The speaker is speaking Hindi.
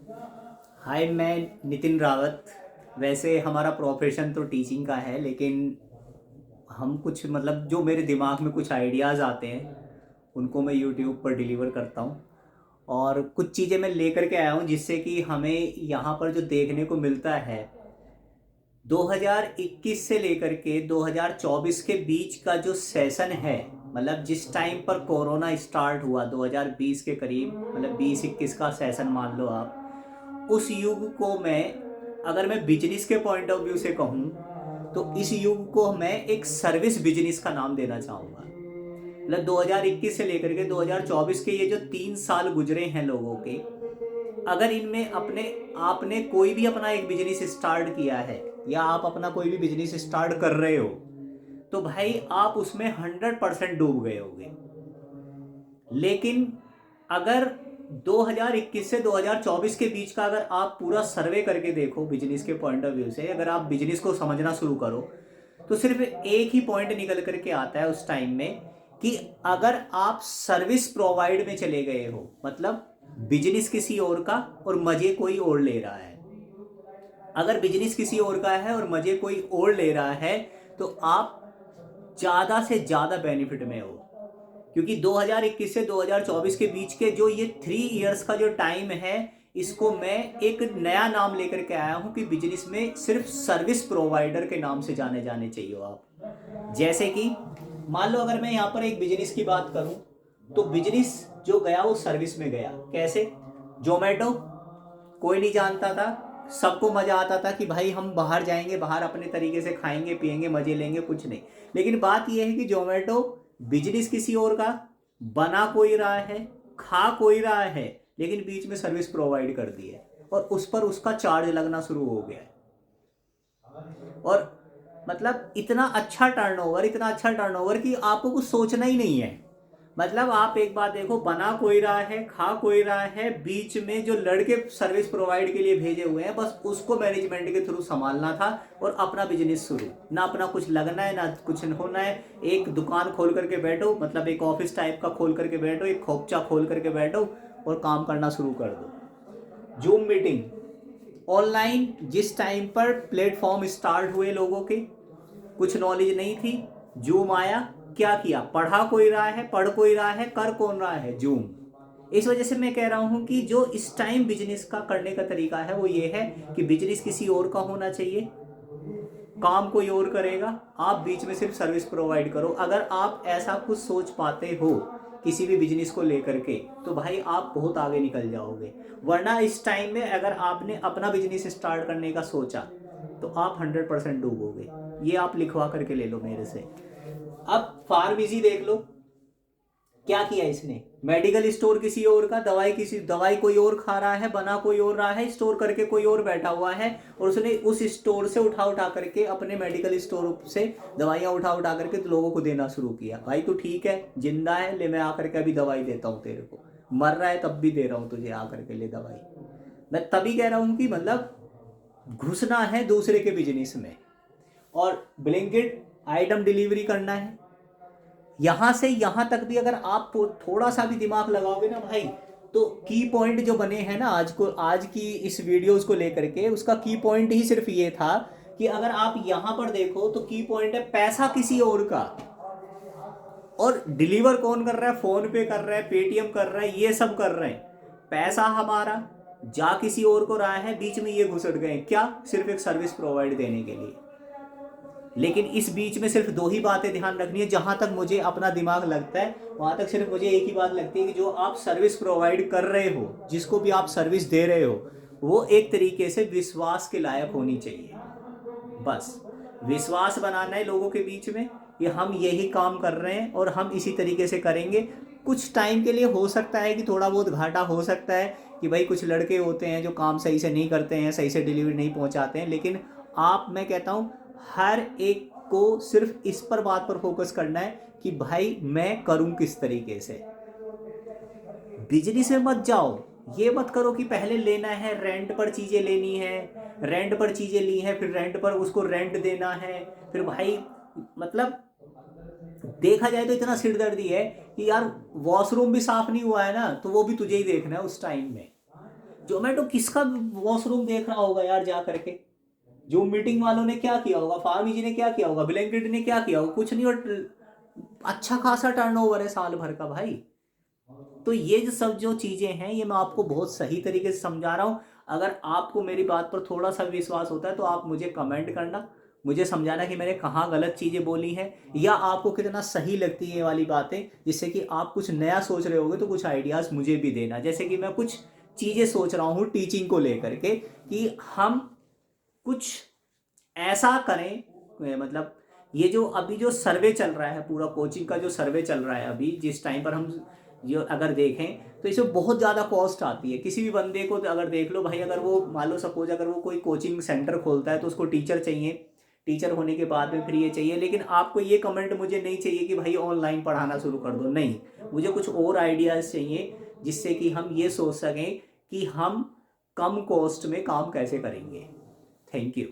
हाय, मैं नितिन रावत। वैसे हमारा प्रोफेशन तो टीचिंग का है, लेकिन हम कुछ मतलब जो मेरे दिमाग में कुछ आइडियाज़ आते हैं उनको मैं यूट्यूब पर डिलीवर करता हूँ। और कुछ चीज़ें मैं लेकर के आया हूँ जिससे कि हमें यहाँ पर जो देखने को मिलता है 2021 से लेकर के 2024 के बीच का जो सेशन है, मतलब जिस टाइम पर कोरोना स्टार्ट हुआ 2020 के करीब, मतलब 20-21 का सेशन मान लो आप। उस युग को मैं, अगर मैं बिजनेस के पॉइंट ऑफ व्यू से कहूँ, तो इस युग को मैं एक सर्विस बिजनेस का नाम देना चाहूँगा। मतलब 2021 से लेकर के 2024 के ये जो 3 साल गुजरे हैं लोगों के, अगर इनमें अपने आपने कोई भी अपना एक बिजनेस स्टार्ट किया है या आप अपना कोई भी बिजनेस स्टार्ट कर रहे हो, तो भाई आप उसमें 100% डूब गए होगे। लेकिन अगर 2021 से 2024 के बीच का अगर आप पूरा सर्वे करके देखो बिजनेस के पॉइंट ऑफ व्यू से, अगर आप बिजनेस को समझना शुरू करो, तो सिर्फ एक ही पॉइंट निकल करके आता है उस टाइम में कि अगर आप सर्विस प्रोवाइड में चले गए हो, मतलब बिजनेस किसी और का और मजे कोई और ले रहा है। अगर बिजनेस किसी और का है और मजे कोई और ले रहा है, तो आप ज़्यादा से ज़्यादा बेनिफिट में हो। क्योंकि 2021 से 2024 के बीच के जो ये 3 इयर्स का जो टाइम है, इसको मैं एक नया नाम लेकर के आया हूं कि बिजनेस में सिर्फ सर्विस प्रोवाइडर के नाम से जाने जाने चाहिए हो आप। जैसे कि मान लो अगर मैं यहाँ पर एक बिजनेस की बात करूं, तो बिजनेस जो गया वो सर्विस में गया। कैसे? जोमेटो कोई नहीं जानता था, सबको मजा आता था कि भाई हम बाहर जाएंगे, बाहर अपने तरीके से खाएंगे पिएंगे मजे लेंगे, कुछ नहीं। लेकिन बात यह है कि जोमेटो बिजनेस किसी और का, बना कोई रहा है, खा कोई रहा है, लेकिन बीच में सर्विस प्रोवाइड कर दी है और उस पर उसका चार्ज लगना शुरू हो गया है। और मतलब इतना अच्छा टर्नओवर कि आपको कुछ सोचना ही नहीं है। मतलब आप एक बात देखो, बना कोई रहा है, खा कोई रहा है, बीच में जो लड़के सर्विस प्रोवाइड के लिए भेजे हुए हैं, बस उसको मैनेजमेंट के थ्रू संभालना था और अपना बिजनेस शुरू। ना अपना कुछ लगना है ना कुछ होना है। एक दुकान खोल करके बैठो, मतलब एक ऑफिस टाइप का खोल करके बैठो, एक खोपचा खोल करके बैठो और काम करना शुरू कर दो। जूम मीटिंग ऑनलाइन, जिस टाइम पर प्लेटफॉर्म स्टार्ट हुए लोगों के कुछ नॉलेज नहीं थी, जूम आया, क्या किया? पढ़ा कोई रहा है, पढ़ कोई रहा है, कर कौन रहा है? जूम। इस वजह से मैं कह रहा हूं कि जो इस टाइम बिजनेस का करने का तरीका है वो ये है कि बिजनेस किसी और का होना चाहिए, काम कोई और करेगा, आप बीच में सिर्फ सर्विस प्रोवाइड करो। अगर आप ऐसा कुछ सोच पाते हो किसी भी बिजनेस को लेकर के, तो भाई आप बहुत आगे निकल जाओगे। वरना इस टाइम में अगर आपने अपना बिजनेस स्टार्ट करने का सोचा, तो आप 100% डूबोगे। ये आप लिखवा करके ले लो मेरे से। अब फार्मेसी देख लो, क्या किया इसने? मेडिकल स्टोर किसी और का, दवाई कोई और खा रहा है, बना कोई और रहा है, स्टोर करके कोई और बैठा हुआ है, और उसने उस स्टोर से उठा उठा करके, अपने मेडिकल स्टोर से दवाइयां उठा उठा करके तो लोगों को देना शुरू किया। भाई तू ठीक है, जिंदा है, ले मैं आकर के अभी दवाई देता हूँ तेरे को। मर रहा है तब भी दे रहा हूँ तुझे, आकर के ले दवाई। मैं तभी कह रहा हूँ कि मतलब घुसना है दूसरे के बिजनेस में, और ब्लिंकिट आइटम डिलीवरी करना है। यहां से यहां तक भी अगर आप थोड़ा सा भी दिमाग लगाओगे ना भाई, तो की पॉइंट जो बने हैं ना आज की इस वीडियोस को लेकर के, उसका की पॉइंट ही सिर्फ ये था कि अगर आप यहां पर देखो तो की पॉइंट है पैसा किसी और का, और डिलीवर कौन कर रहा है? फोन पे कर रहा है, पेटीएम कर रहा है, ये सब कर रहे हैं। पैसा हमारा जा किसी और को रहा है, बीच में ये घुसट गए क्या? सिर्फ एक सर्विस प्रोवाइड देने के लिए। लेकिन इस बीच में सिर्फ दो ही बातें ध्यान रखनी है, जहां तक मुझे अपना दिमाग लगता है वहां तक सिर्फ मुझे एक ही बात लगती है कि जो आप सर्विस प्रोवाइड कर रहे हो, जिसको भी आप सर्विस दे रहे हो, वो एक तरीके से विश्वास के लायक होनी चाहिए। बस विश्वास बनाना है लोगों के बीच में कि हम यही काम कर रहे हैं और हम इसी तरीके से करेंगे। कुछ टाइम के लिए हो सकता है कि थोड़ा बहुत घाटा हो सकता है कि भाई कुछ लड़के होते हैं जो काम सही से नहीं करते हैं, सही से डिलीवरी नहीं पहुंचाते हैं, लेकिन मैं कहता हूँ हर एक को सिर्फ इस पर बात पर फोकस करना है कि भाई मैं करूं किस तरीके से। बिजनेस में मत जाओ, ये मत करो कि पहले लेना है, रेंट पर चीज़ें लेनी है, रेंट पर चीज़ें ली हैं, फिर रेंट पर उसको रेंट देना है। फिर भाई मतलब देखा जाए तो इतना सिरदर्दी है कि यार वॉशरूम भी साफ नहीं हुआ है ना, तो वो भी तुझे ही देखना है उस टाइम में। जोमेटो किसका वॉशरूम देख रहा होगा यार जा करके? जूम मीटिंग वालों ने क्या किया होगा, फार्मी जी ने क्या किया होगा, ब्लैंकेट ने क्या किया होगा? कुछ नहीं। और अच्छा खासा टर्नओवर है साल भर का भाई। तो ये जो सब जो चीज़ें हैं ये मैं आपको बहुत सही तरीके से समझा रहा हूँ। अगर आपको मेरी बात पर थोड़ा सा विश्वास होता है तो आप मुझे कमेंट करना, मुझे समझाना कि मैंने कहाँ गलत चीज़ें बोली हैं, या आपको कितना सही लगती है ये वाली बातें, जिससे कि आप कुछ नया सोच रहे होगे तो कुछ आइडियाज़ मुझे भी देना। जैसे कि मैं कुछ चीज़ें सोच रहा हूँ टीचिंग को लेकर के, कि हम कुछ ऐसा करें, मतलब ये जो अभी जो सर्वे चल रहा है, पूरा कोचिंग का जो सर्वे चल रहा है अभी जिस टाइम पर हम जो अगर देखें तो इसमें बहुत ज़्यादा कॉस्ट आती है। किसी भी बंदे को तो अगर देख लो भाई, अगर वो मान लो सपोज अगर वो कोई कोचिंग सेंटर खोलता है तो उसको टीचर चाहिए, टीचर होने के बाद में फिर ये चाहिए। लेकिन आपको ये कमेंट मुझे नहीं चाहिए कि भाई ऑनलाइन पढ़ाना शुरू कर दो, नहीं। मुझे कुछ और आइडियाज़ चाहिए जिससे कि हम ये सोच सकें कि हम कम कॉस्ट में काम कैसे करेंगे। Thank you.